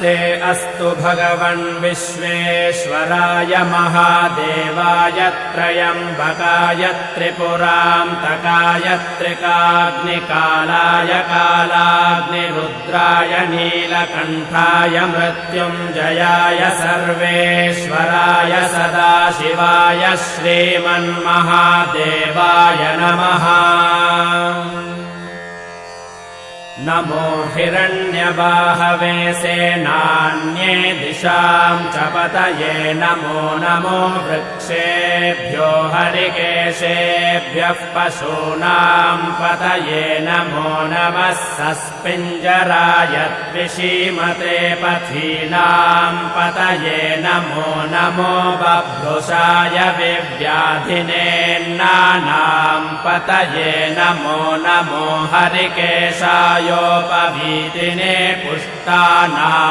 नमस्ते अस्तु भगवन् विश्वेश्वराय महादेवाय त्रयम्बकाय त्रिपुरान्तकाय त्रिकाग्निकालाय कालाग्निरुद्राय नीलकण्ठाय मृत्युञ्जयाय सर्वेश्वराय सदाशिवाय श्रीमन्महादेवाय नमः। नमो हिरण्यबाहवे सेनान्ये दिशां च पतये नमो नमो वृक्षेभ्यो हरिकेशेभ्यः पशूनां पतये नमो नमः सस्पिञ्जराय द्विषीमते पथीनां पतये नमो नमो बभ्रुषाय विव्याधिनेन्नानां पतये नमो नमो हरिकेशाय योपवीतिने पुष्टानाम्